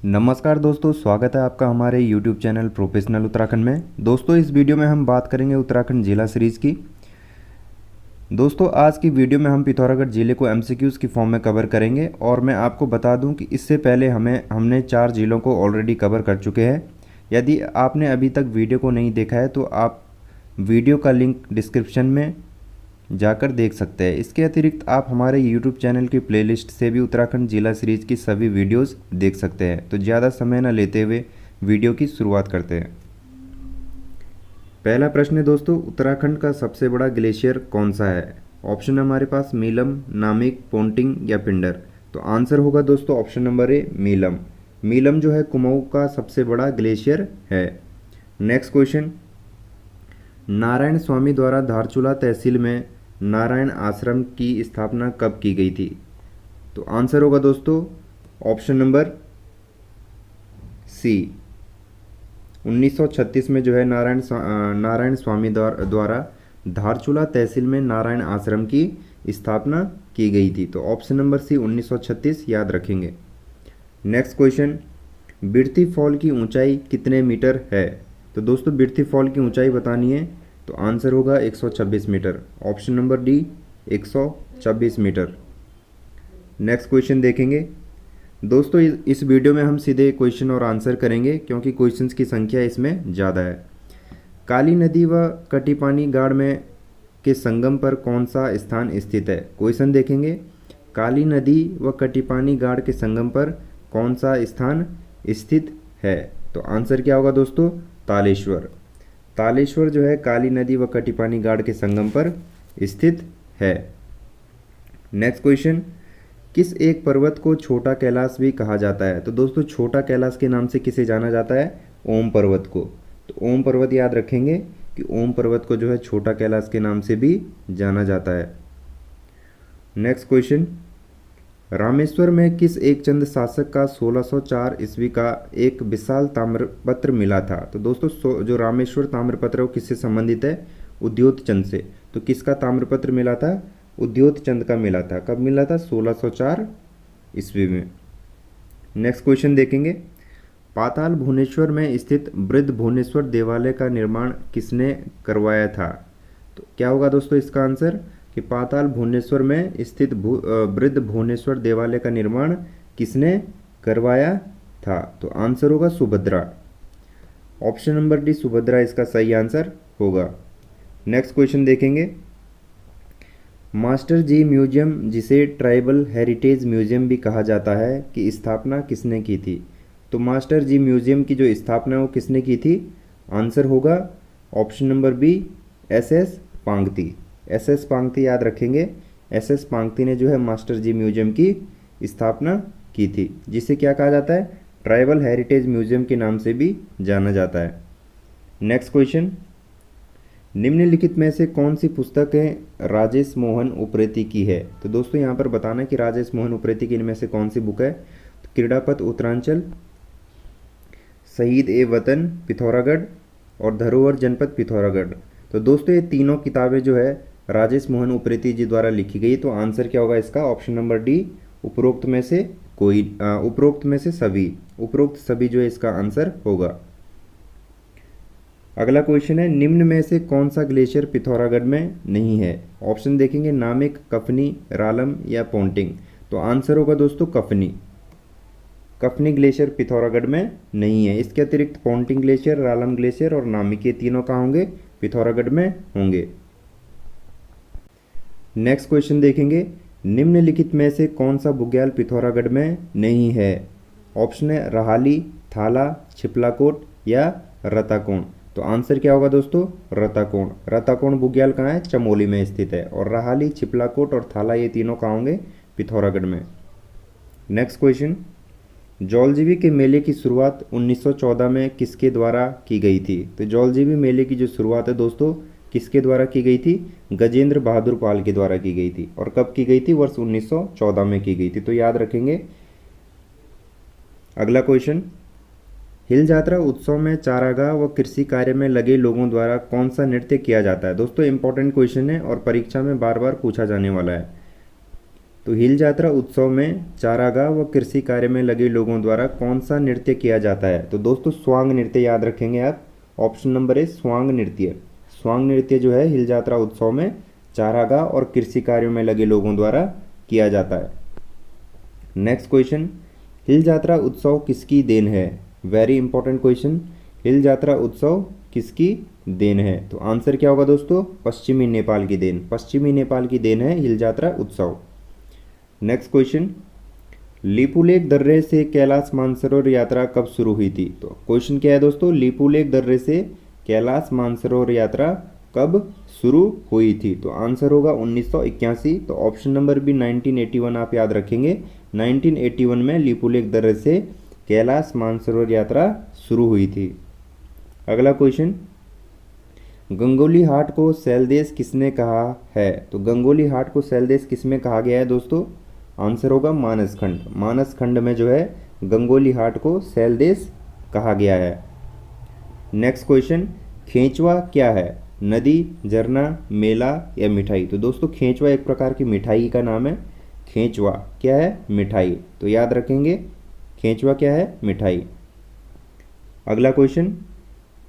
नमस्कार दोस्तों, स्वागत है आपका हमारे YouTube चैनल प्रोफेशनल उत्तराखंड में। दोस्तों, इस वीडियो में हम बात करेंगे उत्तराखंड जिला सीरीज़ की। दोस्तों, आज की वीडियो में हम पिथौरागढ़ ज़िले को MCQs की फॉर्म में कवर करेंगे और मैं आपको बता दूं कि इससे पहले हमने 4 ज़िलों को ऑलरेडी कवर कर चुके हैं। यदि आपने अभी तक वीडियो को नहीं देखा है तो आप वीडियो का लिंक डिस्क्रिप्शन में जाकर देख सकते हैं। इसके अतिरिक्त आप हमारे YouTube चैनल की प्लेलिस्ट से भी उत्तराखंड जिला सीरीज़ की सभी वीडियोस देख सकते हैं। तो ज़्यादा समय न लेते हुए वीडियो की शुरुआत करते हैं। पहला प्रश्न है दोस्तों, उत्तराखंड का सबसे बड़ा ग्लेशियर कौन सा है? ऑप्शन है हमारे पास मीलम, नामिक, पोंटिंग या पिंडर। तो आंसर होगा दोस्तों ऑप्शन नंबर ए, मीलम। मीलम जो है कुमाऊं का सबसे बड़ा ग्लेशियर है। नेक्स्ट क्वेश्चन, नारायण स्वामी द्वारा धारचूला तहसील में नारायण आश्रम की स्थापना कब की गई थी? तो आंसर होगा दोस्तों ऑप्शन नंबर सी, 1936 में जो है नारायण स्वामी द्वारा धारचूला तहसील में नारायण आश्रम की स्थापना की गई थी। तो ऑप्शन नंबर सी 1936 याद रखेंगे। नेक्स्ट क्वेश्चन, बिरथी फॉल की ऊंचाई कितने मीटर है? तो दोस्तों बिरथी फॉल की ऊंचाई बतानी है तो आंसर होगा 126 metre. Option number D 126 metre. Next question देखेंगे दोस्तों। इस वीडियो में हम सीधे क्वेश्चन और आंसर करेंगे क्योंकि क्वेश्चंस की संख्या इसमें ज़्यादा है। काली नदी व कटिपानी गाड़ में के संगम पर कौन सा स्थान स्थित है? क्वेश्चन देखेंगे, काली नदी व कटिपानी गाड़ के संगम पर कौन सा स्थान स्थित है? तो आंसर क्या होगा दोस्तों? तालेश्वर। तालेश्वर जो है काली नदी व कटिपानी गाड़ के संगम पर स्थित है। नेक्स्ट क्वेश्चन, किस एक पर्वत को छोटा कैलाश भी कहा जाता है? तो दोस्तों छोटा कैलाश के नाम से किसे जाना जाता है? ओम पर्वत को। तो ओम पर्वत याद रखेंगे कि ओम पर्वत को जो है छोटा कैलाश के नाम से भी जाना जाता है। नेक्स्ट क्वेश्चन, रामेश्वर में किस एक चंद शासक का 1604 ईस्वी का एक विशाल ताम्रपत्र मिला था? तो दोस्तों जो रामेश्वर ताम्रपत्र है वो किससे संबंधित है? उद्योत चंद से। तो किसका ताम्रपत्र मिला था? उद्योत चंद का मिला था। कब मिला था? 1604 ईस्वी में। नेक्स्ट क्वेश्चन देखेंगे, पाताल भुवनेश्वर में स्थित वृद्ध भुवनेश्वर देवालय का निर्माण किसने करवाया था? तो क्या होगा दोस्तों इसका आंसर कि पाताल भुवनेश्वर में स्थित वृद्ध भुवनेश्वर देवालय का निर्माण किसने करवाया था? तो आंसर होगा Subhadra. Option number D Subhadra इसका सही आंसर होगा। नेक्स्ट क्वेश्चन देखेंगे, मास्टर जी म्यूजियम जिसे ट्राइबल हेरिटेज म्यूजियम भी कहा जाता है की स्थापना किसने की थी? तो मास्टर जी म्यूजियम की जो स्थापना है वो किसने की थी? आंसर होगा ऑप्शन नंबर बी, SS पांगती। SS पांगती याद रखेंगे। SS पांगती ने जो है मास्टर जी म्यूजियम की स्थापना की थी, जिसे क्या कहा जाता है? ट्राइबल हेरिटेज म्यूजियम के नाम से भी जाना जाता है। नेक्स्ट क्वेश्चन, निम्नलिखित में से कौन सी पुस्तकें राजेश मोहन उप्रेती की है? तो दोस्तों यहाँ पर बताना कि राजेश मोहन उप्रेती की इनमें से कौन सी बुक है? तो क्रीड़ापथ उत्तरांचल, शहीद ए वतन पिथौरागढ़ और धरोहर जनपद पिथौरागढ़। तो दोस्तों ये तीनों किताबें जो है राजेश मोहन उप्रेती जी द्वारा लिखी गई। तो आंसर क्या होगा इसका? ऑप्शन नंबर डी, उपरोक्त में से सभी। उपरोक्त सभी जो है इसका आंसर होगा। अगला क्वेश्चन है, निम्न में से कौन सा ग्लेशियर पिथौरागढ़ में नहीं है? ऑप्शन देखेंगे, नामिक, कफनी, रालम या पोंटिंग। तो आंसर होगा दोस्तों कफनी। कफनी ग्लेशियर पिथौरागढ़ में नहीं है। इसके अतिरिक्त पोंटिंग ग्लेशियर, रालम ग्लेशियर और नामिक ये तीनों कहाँ होंगे? पिथौरागढ़ में होंगे। नेक्स्ट क्वेश्चन देखेंगे, निम्नलिखित में से कौन सा बुग्याल पिथौरागढ़ में नहीं है? ऑप्शन है रहाली, थाला, छिपलाकोट या रताकोण। तो आंसर क्या होगा दोस्तों? रताकोण। रताकोण बुग्याल कहाँ है? चमोली में स्थित है। और रहाली, छिपलाकोट और थाला ये तीनों कहाँ होंगे? पिथौरागढ़ में। नेक्स्ट क्वेश्चन, जौलजीबी के मेले की शुरुआत 1914 में किसके द्वारा की गई थी? तो जौलजीबी मेले की जो शुरुआत है दोस्तों किसके द्वारा की गई थी? गजेंद्र बहादुर पाल के द्वारा की गई थी। और कब की गई थी? वर्ष 1914 में की गई थी। तो याद रखेंगे। अगला क्वेश्चन, हिल यात्रा उत्सव में चारागाह व कृषि कार्य में लगे लोगों द्वारा कौन सा नृत्य किया जाता है? दोस्तों इंपॉर्टेंट क्वेश्चन है और परीक्षा में बार बार पूछा जाने वाला है। तो हिल यात्रा उत्सव में चारागाह व कृषि कार्य में लगे लोगों द्वारा कौन सा नृत्य किया जाता है? तो दोस्तों स्वांग नृत्य याद रखेंगे आप। ऑप्शन नंबर ए स्वांग नृत्य। स्वांग नृत्य जो है हिल यात्रा उत्सव में चारागाह और कृषि कार्यों में लगे लोगों द्वारा किया जाता है। नेक्स्ट क्वेश्चन, हिल यात्रा उत्सव किसकी देन है? Very important question. हिल यात्रा उत्सव किसकी देन है? तो आंसर क्या होगा दोस्तों? पश्चिमी नेपाल की देन। पश्चिमी नेपाल की देन है हिल यात्रा उत्सव। नेक्स्ट क्वेश्चन, लिपुलेख दर्रे से कैलाश मानसरोवर यात्रा कब शुरू हुई थी? तो क्वेश्चन क्या है दोस्तों? लिपुलेख दर्रे से कैलाश मानसरोवर यात्रा कब शुरू हुई थी? तो आंसर होगा 1981। तो ऑप्शन नंबर बी 1981 आप याद रखेंगे। 1981 में लिपुलेख दर्रे से कैलाश मानसरोवर यात्रा शुरू हुई थी। अगला क्वेश्चन, गंगोली हाट को सैलदेश किसने कहा है? तो गंगोली हाट को सैलदेश किसमें कहा गया है दोस्तों? आंसर होगा मानसखंड। मानसखंड में जो है गंगोली हाट को सैलदेश कहा गया है। नेक्स्ट क्वेश्चन, खेचवा क्या है? नदी, झरना, मेला या मिठाई? तो दोस्तों खेचवा एक प्रकार की मिठाई का नाम है। खेचवा क्या है? मिठाई। तो याद रखेंगे खेचवा क्या है? मिठाई। अगला क्वेश्चन,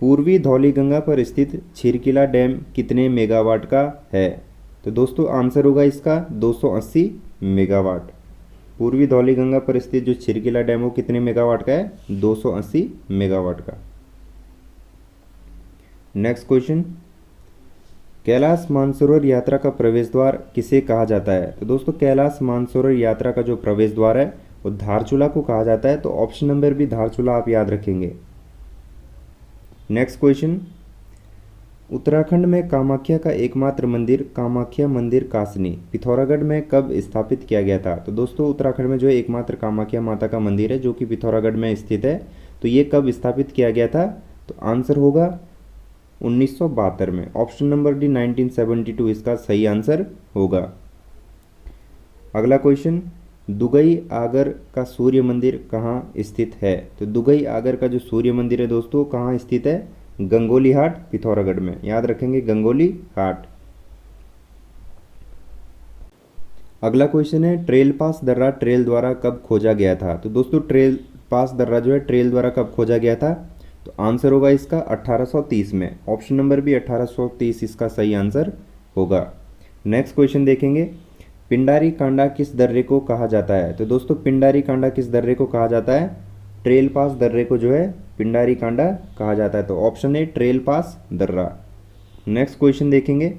पूर्वी धौलीगंगा पर स्थित छिरकिला डैम कितने मेगावाट का है? तो दोस्तों आंसर होगा इसका 280 मेगावाट। पूर्वी धौलीगंगा पर स्थित जो छिरकिला डैम वो कितने मेगावाट का है? 280 मेगावाट का। नेक्स्ट क्वेश्चन, कैलाश मानसरोवर यात्रा का प्रवेश द्वार किसे कहा जाता है? तो दोस्तों कैलाश मानसरोवर यात्रा का जो प्रवेश द्वार है वो धारचूला को कहा जाता है। तो ऑप्शन नंबर भी धारचूला आप याद रखेंगे। नेक्स्ट क्वेश्चन, उत्तराखंड में कामाख्या का एकमात्र मंदिर कामाख्या मंदिर कासनी पिथौरागढ़ में कब स्थापित किया गया था? तो दोस्तों उत्तराखंड में जो है एकमात्र कामाख्या माता का मंदिर है जो कि पिथौरागढ़ में स्थित है। तो ये कब स्थापित किया गया था? तो आंसर होगा 1972 में। ऑप्शन नंबर डी 1972 इसका सही आंसर होगा। अगला क्वेश्चन, दुगई आगर का सूर्य मंदिर कहाँ स्थित है? तो दुगई आगर का जो सूर्य मंदिर है दोस्तों कहाँ स्थित है? गंगोली हाट पिथौरागढ़ में। याद रखेंगे गंगोली हाट। अगला क्वेश्चन है, ट्रेल पास दर्रा ट्रेल द्वारा कब खोजा गया था? तो दोस्तों ट्रेल पास दर्रा जो है ट्रेल द्वारा कब खोजा गया था? तो आंसर होगा इसका 1830 में। ऑप्शन नंबर भी 1830 इसका सही आंसर होगा। नेक्स्ट क्वेश्चन देखेंगे, पिंडारी कांडा किस दर्रे को कहा जाता है? तो दोस्तों पिंडारी कांडा किस दर्रे को कहा जाता है? ट्रेल पास दर्रे को जो है पिंडारी कांडा कहा जाता है। तो ऑप्शन ए ट्रेल पास दर्रा। नेक्स्ट क्वेश्चन देखेंगे,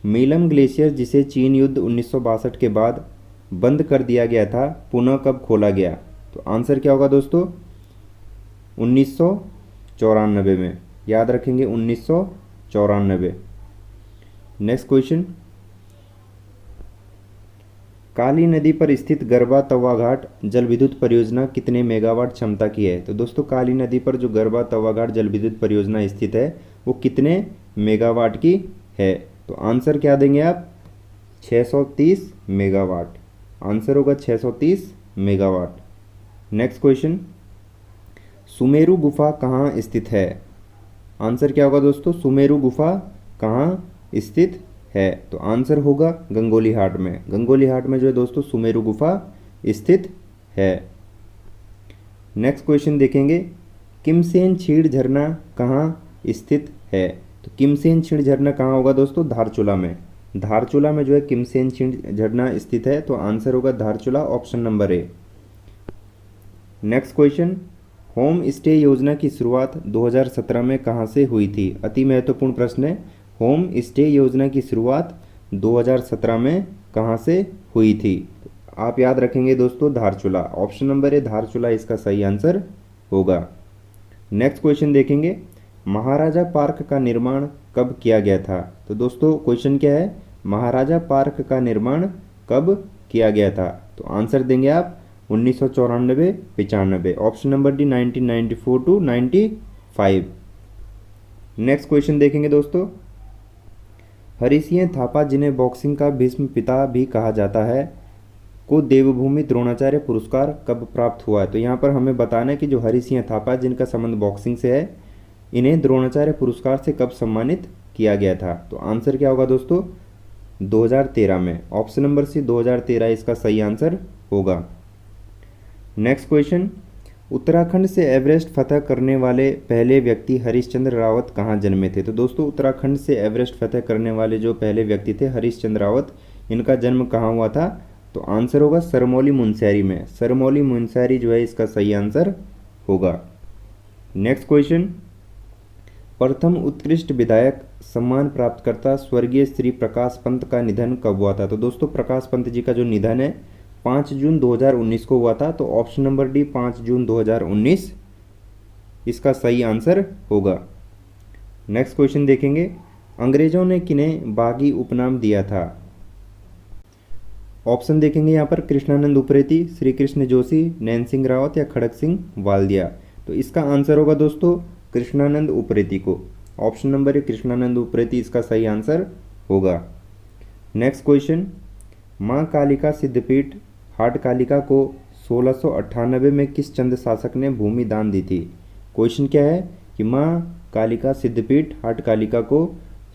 मीलम ग्लेशियर जिसे चीन युद्ध 1962 के बाद बंद कर दिया गया था पुनः कब खोला गया? तो आंसर क्या होगा दोस्तों? 1994 में। याद रखेंगे 1994। नेक्स्ट क्वेश्चन, काली नदी पर स्थित गरबा तवा घाट जल विद्युत परियोजना कितने मेगावाट क्षमता की है? तो दोस्तों काली नदी पर जो गरबा तवा घाट जल विद्युत परियोजना स्थित है वो कितने मेगावाट की है? तो आंसर क्या देंगे आप? 630 मेगावाट। आंसर होगा 630 मेगावाट। नेक्स्ट क्वेश्चन, सुमेरु गुफा कहाँ स्थित है? आंसर क्या होगा दोस्तों? सुमेरु गुफा कहाँ स्थित है? तो आंसर होगा गंगोली हाट में। गंगोली हाट में जो है दोस्तों सुमेरु गुफा स्थित है। नेक्स्ट क्वेश्चन देखेंगे, किमसेन छीड़ झरना कहाँ स्थित है? तो किमसेन छीड़ झरना कहाँ होगा दोस्तों? धारचूला में। धारचूला में जो है किमसेन छीड़ झरना स्थित है। तो आंसर होगा Dharchula. Option number A. Next question, home stay योजना की शुरुआत 2017 में कहाँ से हुई थी? अति महत्वपूर्ण प्रश्न है। होम स्टे योजना की शुरुआत 2017 में कहाँ से हुई थी? आप याद रखेंगे दोस्तों Dharchula. Option number A Dharchula इसका सही आंसर होगा। नेक्स्ट क्वेश्चन देखेंगे, महाराजा पार्क का निर्माण कब किया गया था? तो दोस्तों क्वेश्चन क्या है? महाराजा पार्क का निर्माण कब किया गया था? तो आंसर देंगे आप 1994 95। Option number D 1994 to 95। Next question देखेंगे दोस्तों, हरि सिंह थापा जिन्हें बॉक्सिंग का भीष्म पिता भी कहा जाता है को देवभूमि द्रोणाचार्य पुरस्कार कब प्राप्त हुआ है? तो यहाँ पर हमें बताना है कि जो हरि सिंह थापा जिनका संबंध बॉक्सिंग से है इन्हें द्रोणाचार्य पुरस्कार से कब सम्मानित किया गया था? तो आंसर क्या होगा दोस्तों? 2013 में। ऑप्शन नंबर सी 2013 इसका सही आंसर होगा। नेक्स्ट क्वेश्चन, उत्तराखंड से एवरेस्ट फतह करने वाले पहले व्यक्ति हरीशचंद्र रावत कहाँ जन्मे थे? तो दोस्तों उत्तराखंड से एवरेस्ट फतह करने वाले जो पहले व्यक्ति थे हरीशचंद्र रावत, इनका जन्म कहाँ हुआ था? तो आंसर होगा सरमौली मुनस्यारी में। सरमौली मुनस्यारी जो है इसका सही आंसर होगा। नेक्स्ट क्वेश्चन, प्रथम उत्कृष्ट विधायक सम्मान प्राप्तकर्ता स्वर्गीय श्री प्रकाश पंत का निधन कब हुआ था? तो दोस्तों प्रकाश पंत जी का जो निधन है 5 जून 2019 को हुआ था। तो ऑप्शन नंबर डी 5 जून 2019 इसका सही आंसर होगा। नेक्स्ट क्वेश्चन देखेंगे, अंग्रेजों ने किन्हें बागी उपनाम दिया था? ऑप्शन देखेंगे यहाँ पर कृष्णानंद उप्रेती, श्री कृष्ण जोशी, नैन सिंह रावत या खड़क सिंह वाल्दिया। तो इसका आंसर होगा दोस्तों कृष्णानंद उप्रेती को। Option number A Krishnanand Upreti इसका सही आंसर होगा। नेक्स्ट क्वेश्चन, माँ कालिका सिद्धपीठ हाटकालिका को 1698 में किस चंद शासक ने भूमि दान दी थी? क्वेश्चन क्या है कि माँ कालिका सिद्धपीठ हाटकालिका को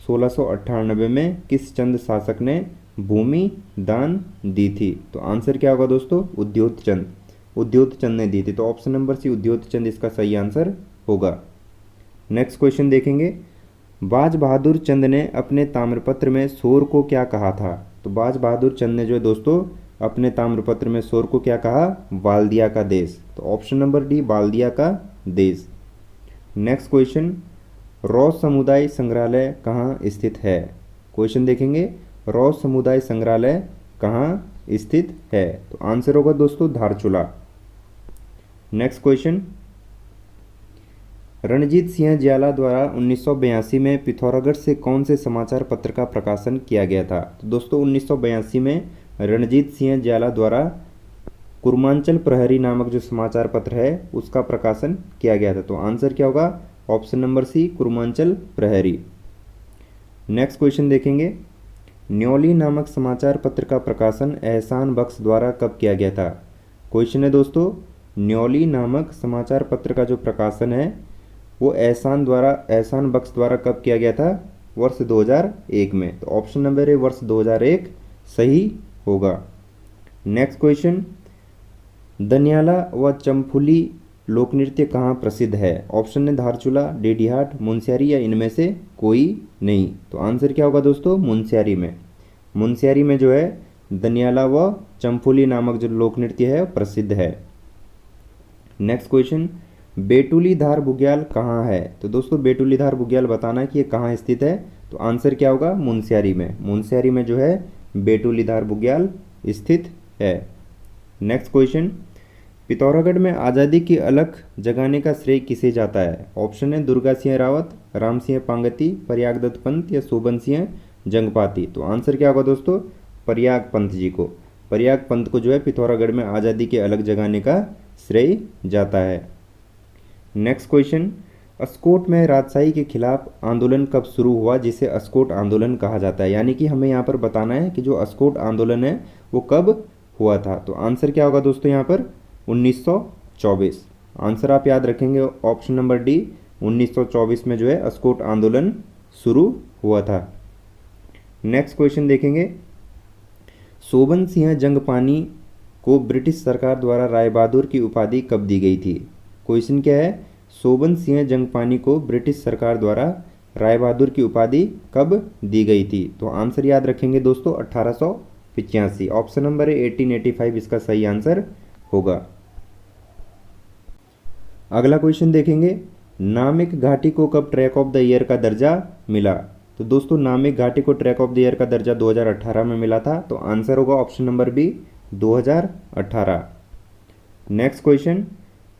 1698 में किस चंद शासक ने भूमि दान दी थी? तो आंसर क्या होगा दोस्तों? उद्योत चंद। उद्योत चंद ने दी थी। तो ऑप्शन नंबर सी उद्योत चंद इसका सही आंसर होगा। नेक्स्ट क्वेश्चन देखेंगे, बाज बहादुर चंद ने अपने ताम्रपत्र में शोर को क्या कहा था? तो बाज बहादुर चंद ने जो है दोस्तों अपने ताम्रपत्र में शोर को क्या कहा? बाल्दिया का देश। तो ऑप्शन नंबर डी बाल्दिया का देश। नेक्स्ट क्वेश्चन, रॉस समुदाय संग्रहालय कहाँ स्थित है? क्वेश्चन देखेंगे, रॉस समुदाय संग्रहालय कहाँ स्थित है? तो आंसर होगा दोस्तों धारचूला। नेक्स्ट क्वेश्चन, रणजीत सिंह ज्याला द्वारा 1982 में पिथौरागढ़ से कौन से समाचार पत्र का प्रकाशन किया गया था? तो दोस्तों 1982 में रणजीत सिंह ज्याला द्वारा कुर्मांचल प्रहरी नामक जो समाचार पत्र है उसका प्रकाशन किया गया था। तो आंसर क्या होगा? ऑप्शन नंबर सी कुर्मांचल प्रहरी। नेक्स्ट क्वेश्चन देखेंगे, न्योली नामक समाचार पत्र का प्रकाशन एहसान बख्श द्वारा कब किया गया था? क्वेश्चन है दोस्तों, न्योली नामक समाचार पत्र का जो प्रकाशन है वो एहसान बख्श द्वारा कब किया गया था? वर्ष 2001 में। तो ऑप्शन नंबर है वर्ष 2001 सही होगा। नेक्स्ट क्वेश्चन, दनियाला व चंफुली लोक नृत्य कहाँ प्रसिद्ध है? ऑप्शन है धारचूला, डेडीहाट, मुनस्यारी या इनमें से कोई नहीं। तो आंसर क्या होगा दोस्तों? मुनस्यारी में। मुनस्यारी में जो है दनियाला व चंफुली नामक जो लोक नृत्य है प्रसिद्ध है। नेक्स्ट क्वेश्चन, बेटुली धार बुग्याल कहाँ है? तो दोस्तों बेटुली धार बुग्याल बताना कि ये कहाँ स्थित है। तो आंसर क्या होगा? मुनस्यारी में। मुनस्यारी में जो है बेटुली धार बुग्याल स्थित है। नेक्स्ट क्वेश्चन, पिथौरागढ़ में आज़ादी की अलख जगाने का श्रेय किसे जाता है? ऑप्शन है दुर्गा सिंह रावत, राम सिंह पांगती, प्रयाग दत्त पंत या शोभन सिंह जंगपाती। तो आंसर क्या होगा दोस्तों? प्रयाग पंत जी को। प्रयाग पंत को जो है पिथौरागढ़ में आज़ादी की अलख जगाने का श्रेय जाता है। नेक्स्ट क्वेश्चन, अस्कोट में राजशाही के खिलाफ आंदोलन कब शुरू हुआ जिसे अस्कोट आंदोलन कहा जाता है? यानी कि हमें यहाँ पर बताना है कि जो अस्कोट आंदोलन है वो कब हुआ था। तो आंसर क्या होगा दोस्तों यहाँ पर? 1924। आंसर आप याद रखेंगे ऑप्शन नंबर डी 1924 में जो है अस्कोट आंदोलन शुरू हुआ था। नेक्स्ट क्वेश्चन देखेंगे, शोभन सिंह जंगपानी को ब्रिटिश सरकार द्वारा राय बहादुर की उपाधि कब दी गई थी? क्वेश्चन क्या है? शोभन सिंह जंगपानी को ब्रिटिश सरकार द्वारा राय बहादुर की उपाधि कब दी गई थी? तो आंसर याद रखेंगे दोस्तों 1885। ऑप्शन नंबर है 1885 इसका सही आंसर होगा। अगला क्वेश्चन देखेंगे, नामिक घाटी को कब ट्रैक ऑफ द ईयर का दर्जा मिला? तो दोस्तों नामिक घाटी को ट्रैक ऑफ द ईयर का दर्जा 2018 में मिला था। तो आंसर होगा option number B 2018। Next question,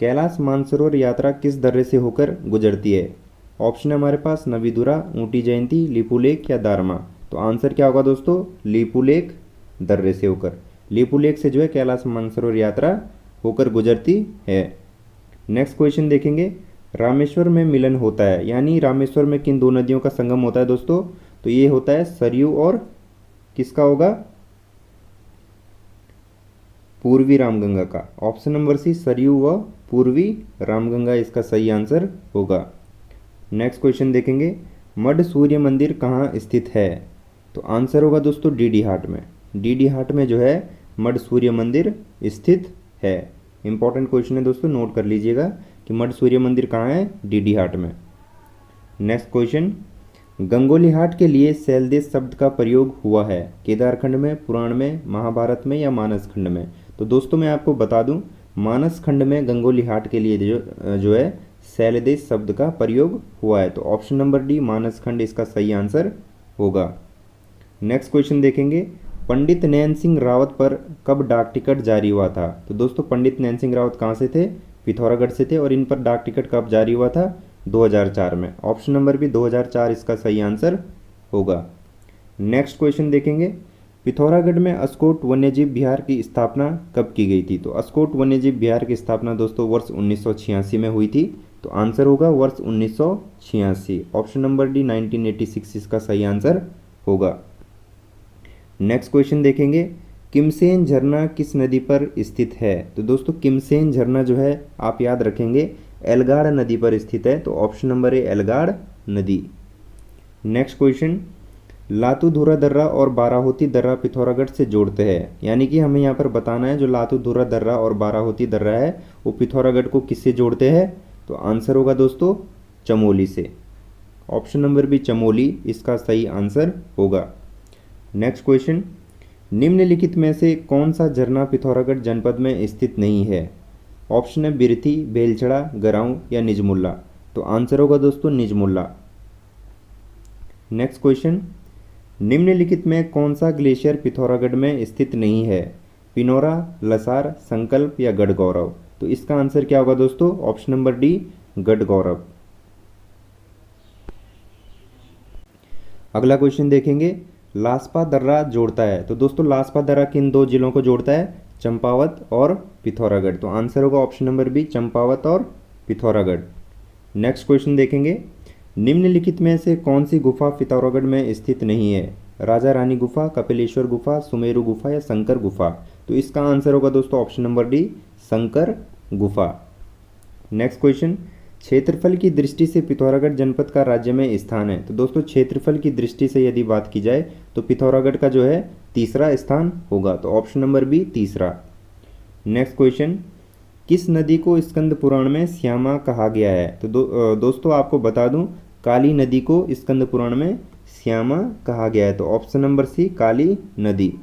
Kailash Mansarovar यात्रा किस दर्रे से होकर गुजरती है? ऑप्शन है हमारे पास नवीदुरा, ऊटी जयंती, लिपुलेख या दारमा। तो आंसर क्या होगा दोस्तों? लिपुलेख दर्रे से होकर। लिपुलेख से जो है कैलाश मानसरोवर यात्रा होकर गुजरती है। नेक्स्ट क्वेश्चन देखेंगे, रामेश्वर में मिलन होता है, यानी रामेश्वर में किन दो नदियों का संगम होता है दोस्तों? तो ये होता है सरयू और किसका होगा? पूर्वी रामगंगा का। ऑप्शन नंबर सी सरयू व पूर्वी रामगंगा इसका सही आंसर होगा। नेक्स्ट क्वेश्चन देखेंगे, मड सूर्य मंदिर कहाँ स्थित है? तो आंसर होगा दोस्तों डीडी हाट में। डीडी हाट में जो है मड सूर्य मंदिर स्थित है। इंपॉर्टेंट क्वेश्चन है दोस्तों, नोट कर लीजिएगा कि मड सूर्य मंदिर कहाँ है, डीडी हाट में। नेक्स्ट क्वेश्चन, गंगोली हाट के लिए शैलदेश शब्द का प्रयोग हुआ है केदारखंड में, पुराण में, महाभारत में या मानस खंड में। तो दोस्तों मैं आपको बता दूं, मानस खंड में गंगोली हाट के लिए जो है शैलदेश शब्द का प्रयोग हुआ है। तो ऑप्शन नंबर डी मानस खंड इसका सही आंसर होगा। नेक्स्ट क्वेश्चन देखेंगे, पंडित नैन सिंह रावत पर कब डाक टिकट जारी हुआ था। तो दोस्तों पंडित नैन सिंह रावत कहाँ से थे, पिथौरागढ़ से थे, और इन पर डाक टिकट कब जारी हुआ था, 2004 में। ऑप्शन नंबर भी 2004 इसका सही आंसर होगा। नेक्स्ट क्वेश्चन देखेंगे, पिथौरागढ़ में अस्कोट वन्यजीव विहार की स्थापना कब की गई थी। तो अस्कोट वन्यजीव विहार की स्थापना दोस्तों वर्ष 1986 में हुई थी। तो आंसर होगा वर्ष 1986। ऑप्शन नंबर डी 1986 इसका सही आंसर होगा। नेक्स्ट क्वेश्चन देखेंगे, किमसेन झरना किस नदी पर स्थित है। तो दोस्तों किमसेन झरना जो है आप याद रखेंगे एलगाड़ नदी पर स्थित है। तो ऑप्शन नंबर ए एलगाड़ नदी। नेक्स्ट क्वेश्चन, लातू-धुरा दर्रा और बाराहोती दर्रा पिथौरागढ़ से जोड़ते हैं, यानी कि हमें यहाँ पर बताना है जो लातू-धुरा दर्रा और बाराहोती दर्रा है वो पिथौरागढ़ को किससे जोड़ते हैं। तो आंसर होगा दोस्तों चमोली से। ऑप्शन नंबर बी चमोली इसका सही आंसर होगा। नेक्स्ट क्वेश्चन, निम्नलिखित में से कौन सा झरना पिथौरागढ़ जनपद में स्थित नहीं है। ऑप्शन है बिरथी, बेलछड़ा, गराऊं या निजमुल्ला। तो आंसर होगा दोस्तों निजमुल्ला। नेक्स्ट क्वेश्चन, निम्नलिखित में कौन सा ग्लेशियर पिथौरागढ़ में स्थित नहीं है। पिनोरा, लसार, संकल्प या गढ़गौरव। तो इसका आंसर क्या होगा दोस्तों, ऑप्शन नंबर डी गढ़गौरव। अगला क्वेश्चन देखेंगे, लासपा दर्रा जोड़ता है। तो दोस्तों लासपा दर्रा किन दो जिलों को जोड़ता है, चंपावत और पिथौरागढ़। तो आंसर होगा ऑप्शन नंबर बी चंपावत और पिथौरागढ़। नेक्स्ट क्वेश्चन देखेंगे, निम्नलिखित में से कौन सी गुफा पिथौरागढ़ में स्थित नहीं है। राजा रानी गुफा, कपिलेश्वर गुफा, सुमेरु गुफा या शंकर गुफा। तो इसका आंसर होगा दोस्तों ऑप्शन नंबर डी शंकर गुफा। नेक्स्ट क्वेश्चन, क्षेत्रफल की दृष्टि से पिथौरागढ़ जनपद का राज्य में स्थान है। तो दोस्तों क्षेत्रफल की दृष्टि से यदि बात की जाए तो पिथौरागढ़ का जो है तीसरा स्थान होगा। तो ऑप्शन नंबर बी तीसरा। नेक्स्ट क्वेश्चन, किस नदी को स्कंद पुराण में श्यामा कहा गया है। तो दोस्तों आपको बता दूं काली नदी को स्कंद पुराण में श्यामा कहा गया है। तो ऑप्शन नंबर सी काली नदी।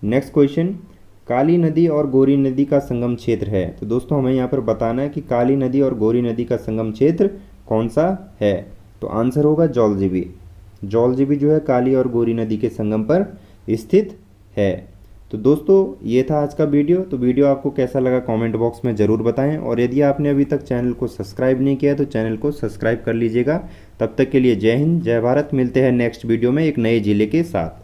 नेक्स्ट क्वेश्चन, काली नदी और गौरी नदी का संगम क्षेत्र है। तो दोस्तों हमें यहाँ पर बताना है कि काली नदी और गौरी नदी का संगम क्षेत्र कौन सा है। तो आंसर होगा जौलजीबी। जौलजीबी जो है काली और गौरी नदी के संगम पर स्थित है। तो दोस्तों ये था आज का वीडियो। तो वीडियो आपको कैसा लगा कमेंट बॉक्स में ज़रूर बताएं, और यदि आपने अभी तक चैनल को सब्सक्राइब नहीं किया तो चैनल को सब्सक्राइब कर लीजिएगा। तब तक के लिए जय हिंद, जय भारत। मिलते हैं नेक्स्ट वीडियो में एक नए जिले के साथ।